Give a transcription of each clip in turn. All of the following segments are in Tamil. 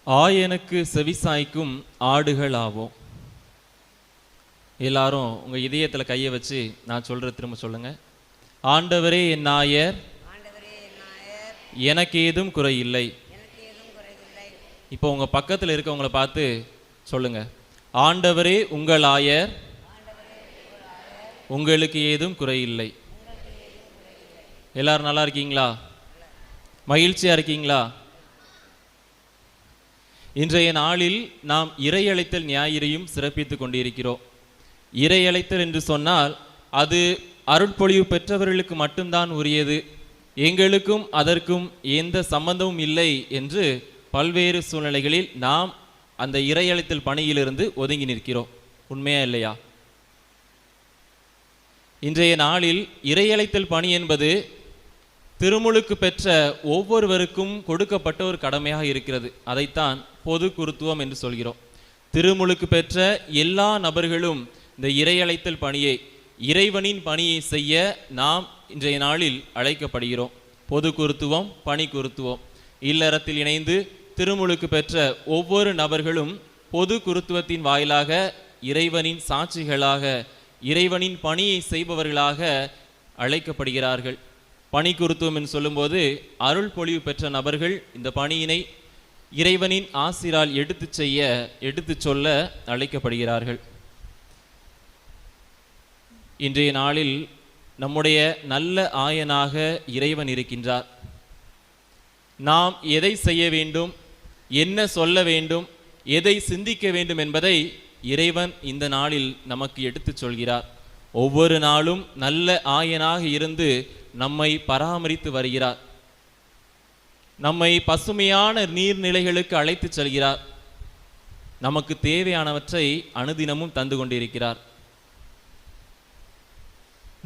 ஆயனுக்கு செவிசாய்க்கும் ஆடுகள் ஆவோம். எல்லாரும் உங்க இதயத்தில் கையை வச்சு நான் சொல்ற திரும்ப சொல்லுங்க. ஆண்டவரே என் நாயர், எனக்கு ஏதும் குறையில்லை. இப்போ உங்க பக்கத்தில் இருக்கவங்களை பார்த்து சொல்லுங்க, ஆண்டவரே உங்கள் ஆயர், உங்களுக்கு ஏதும் குறையில்லை. எல்லாரும் நல்லா இருக்கீங்களா? மகிழ்ச்சியா இருக்கீங்களா? இன்றைய நாளில் நாம் இறையழைத்தல் ஞாயிறையும் சிறப்பித்து கொண்டிருக்கிறோம். இறையழைத்தல் என்று சொன்னால் அது அருட்பொழிவு பெற்றவர்களுக்கு மட்டும்தான் உரியது, எங்களுக்கும் அதற்கும் எந்த சம்பந்தமும் இல்லை என்று பல்வேறு சூழ்நிலைகளில் நாம் அந்த இறையழைத்தல் பணியிலிருந்து ஒதுங்கி நிற்கிறோம். உண்மையா இல்லையா? இன்றைய நாளில் இறையழைத்தல் பணி என்பது திருமுழுக்கு பெற்ற ஒவ்வொருவருக்கும் கொடுக்கப்பட்ட ஒரு கடமையாக இருக்கிறது. அதைத்தான் பொது குருத்துவம் என்று சொல்கிறோம். திருமுழுக்கு பெற்ற எல்லா நபர்களும் இந்த இறையழைத்தல் பணியை, இறைவனின் பணியை செய்ய நாம் இன்றைய நாளில் அழைக்கப்படுகிறோம். பொது குருத்துவம், பணி குருத்துவம். இல்லறத்தில் இணைந்து திருமுழுக்கு பெற்ற ஒவ்வொரு நபர்களும் பொது குருத்துவத்தின் வாயிலாக இறைவனின் சாட்சிகளாக, இறைவனின் பணியை செய்பவர்களாக அழைக்கப்படுகிறார்கள். பணி குருத்துவம் என்று சொல்லும்போது அருள் பொழிவு பெற்ற நபர்கள் இந்த பணியினை இறைவனின் ஆசிரால் எடுத்து சொல்ல அழைக்கப்படுகிறார்கள். இன்றைய நாளில் நம்முடைய நல்ல ஆயனாக இறைவன் இருக்கின்றார். நாம் எதை செய்ய வேண்டும், என்ன சொல்ல வேண்டும், எதை சிந்திக்க வேண்டும் என்பதை இறைவன் இந்த நாளில் நமக்கு எடுத்து சொல்கிறார். ஒவ்வொரு நாளும் நல்ல ஆயனாக இருந்து நம்மை பராமரித்து வருகிறார். நம்மை பசுமையான நீர்நிலைகளுக்கு அழைத்து செல்கிறார். நமக்கு தேவையானவற்றை அனுதினமும் தந்து கொண்டிருக்கிறார்.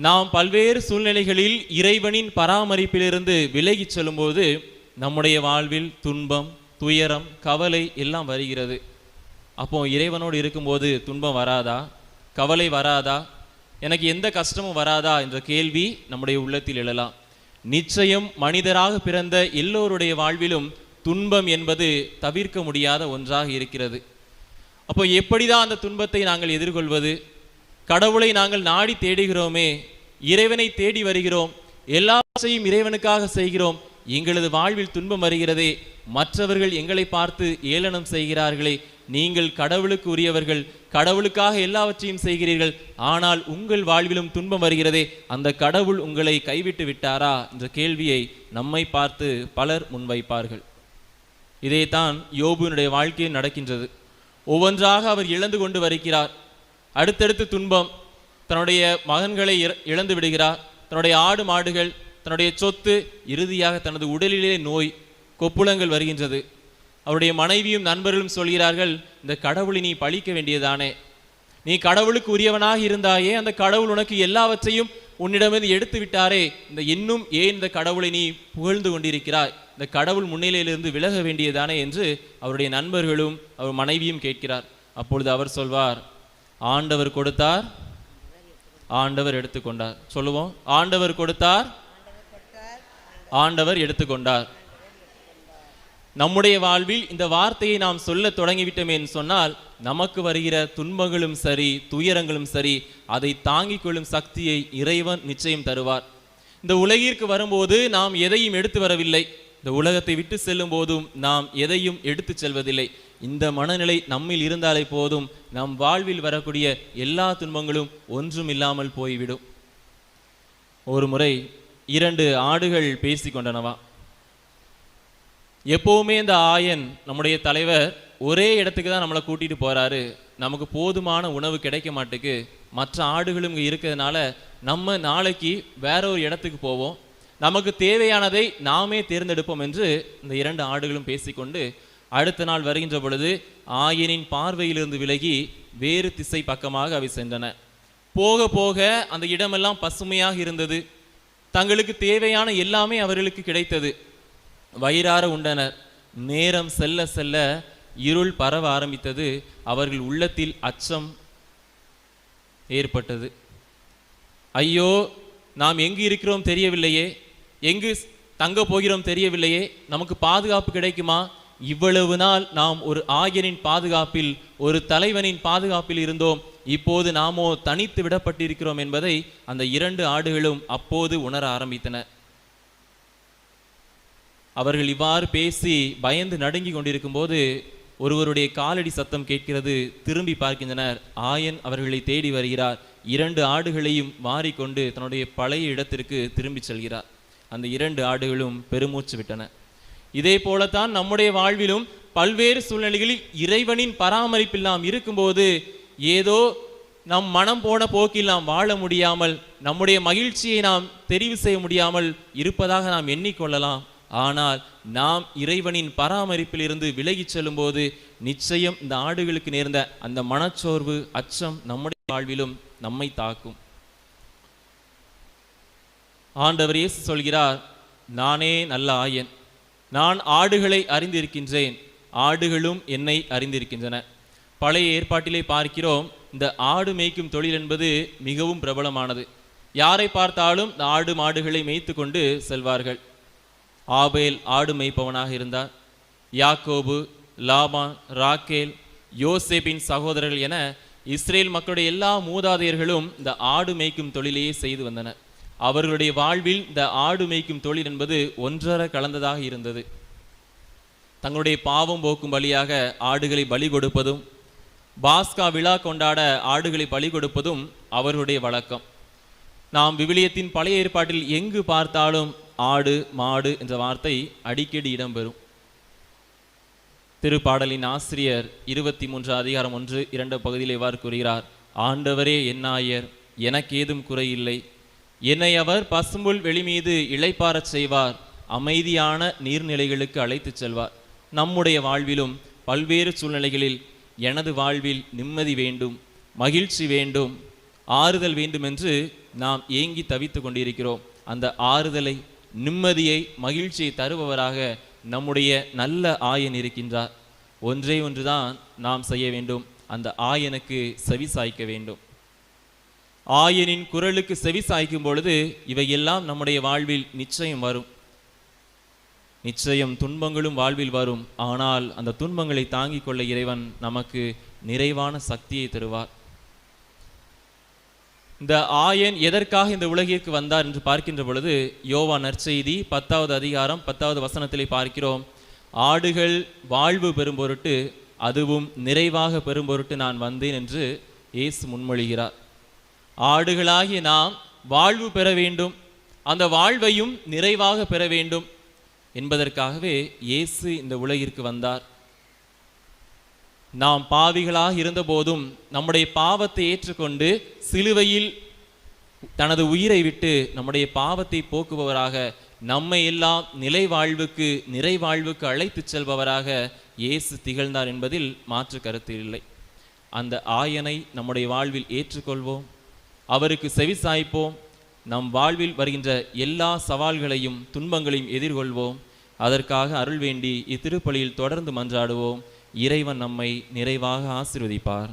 நாம் பல்வேறு சூழ்நிலைகளில் இறைவனின் பராமரிப்பிலிருந்து விலகி செல்லும்போது நம்முடைய வாழ்வில் துன்பம், துயரம், கவலை எல்லாம் வருகிறது. அப்போ இறைவனோடு இருக்கும்போது துன்பம் வராதா, கவலை வராதா, எனக்கு எந்த கஷ்டமும் வராதா என்ற கேள்வி நம்முடைய உள்ளத்தில் எழலாம். நிச்சயம் மனிதராக பிறந்த எல்லோருடைய வாழ்விலும் துன்பம் என்பது தவிர்க்க முடியாத ஒன்றாக இருக்கிறது. அப்போ எப்படிதான் அந்த துன்பத்தை நாங்கள் எதிர்கொள்வது? கடவுளை நாங்கள் நாடி தேடுகிறோமே, இறைவனை தேடி வருகிறோம், எல்லாவற்றையும் இறைவனுக்காக செய்கிறோம், எங்களது வாழ்வில் துன்பம் வருகிறதே, மற்றவர்கள் எங்களை பார்த்து ஏளனம் செய்கிறார்களே, நீங்கள் கடவுளுக்கு உரியவர்கள், கடவுளுக்காக எல்லாவற்றையும் செய்கிறீர்கள், ஆனால் உங்கள் வாழ்விலும் துன்பம் வருகிறதே, அந்த கடவுள் உங்களை கைவிட்டு விட்டாரா என்ற கேள்வியை நம்மை பார்த்து பலர் முன்வைப்பார்கள். இதைத்தான் யோபுவினுடைய வாழ்க்கையில் நடக்கின்றது. ஒவ்வொன்றாக அவர் இழந்து கொண்டு வருகிறார். அடுத்தடுத்து துன்பம். தன்னுடைய மகன்களை இழந்து விடுகிறார், தன்னுடைய ஆடு மாடுகள், தன்னுடைய சொத்து, இறுதியாக தனது உடலிலே நோய், கொப்புளங்கள் வருகின்றது. அவருடைய மனைவியும் நண்பர்களும் சொல்கிறார்கள், இந்த கடவுளை நீ பழிக்க வேண்டியதானே, நீ கடவுளுக்கு உரியவனாக இருந்தாயே, அந்த கடவுள் உனக்கு எல்லாவற்றையும் உன்னிடமிருந்து எடுத்து விட்டாரே, இந்த இன்னும் ஏன் இந்த கடவுளை நீ புகழ்ந்து கொண்டிருக்கிறாய், இந்த கடவுள் முன்னிலையிலிருந்து விலக வேண்டியதானே என்று அவருடைய நண்பர்களும் அவர் மனைவியும் கேட்கிறார். அப்பொழுது அவர் சொல்வார், ஆண்டவர் கொடுத்தார், ஆண்டவர் எடுத்துக்கொண்டார். சொல்லுவோம், ஆண்டவர் கொடுத்தார், ஆண்டவர் எடுத்துக்கொண்டார். நம்முடைய வாழ்வில் இந்த வார்த்தையை நாம் சொல்ல தொடங்கிவிட்டோமே என்று சொன்னால் நமக்கு வருகிற துன்பங்களும் சரி, துயரங்களும் சரி, அதை தாங்கிக் கொள்ளும் சக்தியை இறைவன் நிச்சயம் தருவார். இந்த உலகிற்கு வரும்போது நாம் எதையும் எடுத்து வரவில்லை, இந்த உலகத்தை விட்டு செல்லும் போதும் நாம் எதையும் எடுத்து செல்வதில்லை. இந்த மனநிலை நம்மில் இருந்தாலே போதும், நம் வாழ்வில் வரக்கூடிய எல்லா துன்பங்களும் ஒன்றும் இல்லாமல் போய்விடும். ஒரு முறை 2 ஆடுகள் பேசி கொண்டனவா. எப்போவுமே இந்த ஆயன், நம்முடைய தலைவர், ஒரே இடத்துக்கு தான் நம்மளை கூட்டிட்டு போறாரு, நமக்கு போதுமான உணவு கிடைக்க மாட்டேக்கு, மற்ற ஆடுகளும் இங்கே இருக்கிறதுனால நம்ம நாளைக்கு வேற ஒரு இடத்துக்கு போவோம், நமக்கு தேவையானதை நாமே தேர்ந்தெடுப்போம் என்று இந்த 2 ஆடுகளும் பேசிக்கொண்டு அடுத்த நாள் வருகின்ற பொழுது ஆயனின் பார்வையிலிருந்து விலகி வேறு திசை பக்கமாக அவை சென்றன. போக போக அந்த இடமெல்லாம் பசுமையாக இருந்தது. தங்களுக்கு தேவையான எல்லாமே அவர்களுக்கு கிடைத்தது. வயிறார உண்டனர். நேரம் செல்ல செல்ல இருள் பரவ ஆரம்பித்தது. அவர்கள் உள்ளத்தில் அச்சம் ஏற்பட்டது. ஐயோ, நாம் எங்கு இருக்கிறோம் தெரியவில்லையே, எங்கு தங்க போகிறோம் தெரியவில்லையே, நமக்கு பாதுகாப்பு கிடைக்குமா, இவ்வளவு நாள் நாம் ஒரு ஆயனின் பாதுகாப்பில், ஒரு தலைவனின் பாதுகாப்பில் இருந்தோம், இப்போது நாமோ தனித்து விடப்பட்டிருக்கிறோம் என்பதை அந்த 2 ஆடுகளும் அப்போது உணர ஆரம்பித்தன. அவர்கள் இவ்வாறு பேசி பயந்து நடுங்கி கொண்டிருக்கும் போது ஒருவருடைய காலடி சத்தம் கேட்கிறது. திரும்பி பார்க்கின்றனர். ஆயன் அவர்களை தேடி வருகிறார். 2 ஆடுகளையும் வாரிக்கொண்டு தன்னுடைய பழைய இடத்திற்கு திரும்பி செல்கிறார். அந்த 2 ஆடுகளும் பெருமூச்சு விட்டன. இதே போலத்தான் நம்முடைய வாழ்விலும் பல்வேறு சூழ்நிலைகளில் இறைவனின் பராமரிப்பில் நாம் இருக்கும்போது ஏதோ நம் மனம் போன போக்கில் நாம் வாழ முடியாமல், நம்முடைய மகிழ்ச்சியை நாம் தெரிவு செய்ய முடியாமல் இருப்பதாக நாம் எண்ணிக்கொள்ளலாம். ஆனால் நாம் இறைவனின் பராமரிப்பில் இருந்து விலகி செல்லும் போது நிச்சயம் இந்த ஆடுகளுக்கு நேர்ந்த அந்த மனச்சோர்வு, அச்சம் நம்முடைய வாழ்விலும் நம்மை தாக்கும். ஆண்டவர் இயேசு சொல்கிறார், நானே நல்ல ஆயன், நான் ஆடுகளை அறிந்திருக்கின்றேன், ஆடுகளும் என்னை அறிந்திருக்கின்றன. பழைய ஏற்பாட்டிலே பார்க்கிறோம், இந்த ஆடு மேய்க்கும் தொழில் என்பது மிகவும் பிரபலமானது. யாரை பார்த்தாலும் இந்த ஆடு மாடுகளை மேய்த்து கொண்டு செல்வார்கள். ஆபேல் ஆடு மேய்ப்பவனாக இருந்தார். யாக்கோபு, லாபான், ராக்கேல், யோசேப்பின் சகோதரர்கள் என இஸ்ரேல் மக்களுடைய எல்லா மூதாதையர்களும் இந்த ஆடு மேய்க்கும் தொழிலையே செய்து வந்தனர். அவர்களுடைய வாழ்வில் இந்த ஆடு மேய்க்கும் தொழில் என்பது ஒன்றரை கலந்ததாக இருந்தது. தங்களுடைய பாவம் போக்கும் பலியாக ஆடுகளை பலி கொடுப்பதும், பாஸ்கா விழா கொண்டாட ஆடுகளை பலி கொடுப்பதும் அவர்களுடைய வழக்கம். நாம் விவிலியத்தின் பழைய ஏற்பாட்டில் எங்கு பார்த்தாலும் ஆடு மாடு என்ற வார்த்தை அடிக்கடி இடம்பெறும். திருப்பாடலின் ஆசிரியர் 23 அதிகாரம் 1-2 பகுதியில் இவ்வாறு கூறுகிறார், ஆண்டவரே என் ஆயர், எனக்கு ஏதும் குறையில்லை. என்னை அவர் பசும்புல் வெளி மீது இளைப்பாறச் செய்வார், அமைதியான நீர்நிலைகளுக்கு அழைத்துச் செல்வார். நம்முடைய வாழ்விலும் பல்வேறு சூழ்நிலைகளில் எனது வாழ்வில் நிம்மதி வேண்டும், மகிழ்ச்சி வேண்டும், ஆறுதல் வேண்டும் என்று நாம் ஏங்கி தவித்து கொண்டிருக்கிறோம். அந்த ஆறுதலை, நிம்மதியை, மகிழ்ச்சியை தருபவராக நம்முடைய நல்ல ஆயன் இருக்கின்றார். ஒன்றே ஒன்றுதான் நாம் செய்ய வேண்டும், அந்த ஆயனுக்கு செவி சாய்க்க வேண்டும். ஆயனின் குரலுக்கு செவி சாய்க்கும் பொழுது இவையெல்லாம் நம்முடைய வாழ்வில் நிச்சயம் வரும். நிச்சயம் துன்பங்களும் வாழ்வில் வரும். ஆனால் அந்த துன்பங்களை தாங்கிக் கொள்ள இறைவன் நமக்கு நிறைவான சக்தியை தருவார். இந்த ஆயன் எதற்காக இந்த உலகிற்கு வந்தார் என்று பார்க்கின்ற பொழுது யோவான் நற்செய்தி 10வது அதிகாரம் 10வது வசனத்திலே பார்க்கிறோம், ஆடுகள் வாழ்வு பெறும் பொருட்டு, அதுவும் நிறைவாக பெறும் பொருட்டு நான் வந்தேன் என்று இயேசு முன்மொழிகிறார். ஆடுகளாகிய நாம் வாழ்வு பெற வேண்டும், அந்த வாழ்வையும் நிறைவாக பெற வேண்டும் என்பதற்காகவே இயேசு இந்த உலகிற்கு வந்தார். நாம் பாவிகளாக இருந்த போதும் நம்முடைய பாவத்தை ஏற்றுக்கொண்டு சிலுவையில் தனது உயிரை விட்டு நம்முடைய பாவத்தை போக்குபவராக, நம்மை எல்லாம் நிலை வாழ்வுக்கு, நிறை வாழ்வுக்கு அழைத்து செல்பவராக இயேசு திகழ்ந்தார் என்பதில் மாற்று கருத்து இல்லை. அந்த ஆயனை நம்முடைய வாழ்வில் ஏற்றுக்கொள்வோம், அவருக்கு செவிசாய்ப்போம், நம் வாழ்வில் வருகின்ற எல்லா சவால்களையும் துன்பங்களையும் எதிர்கொள்வோம். அதற்காக அருள் வேண்டி இத்திருப்பலியில் தொடர்ந்து மன்றாடுவோம். இறைவன் நம்மை நிறைவாக ஆசீர்வதிப்பார்.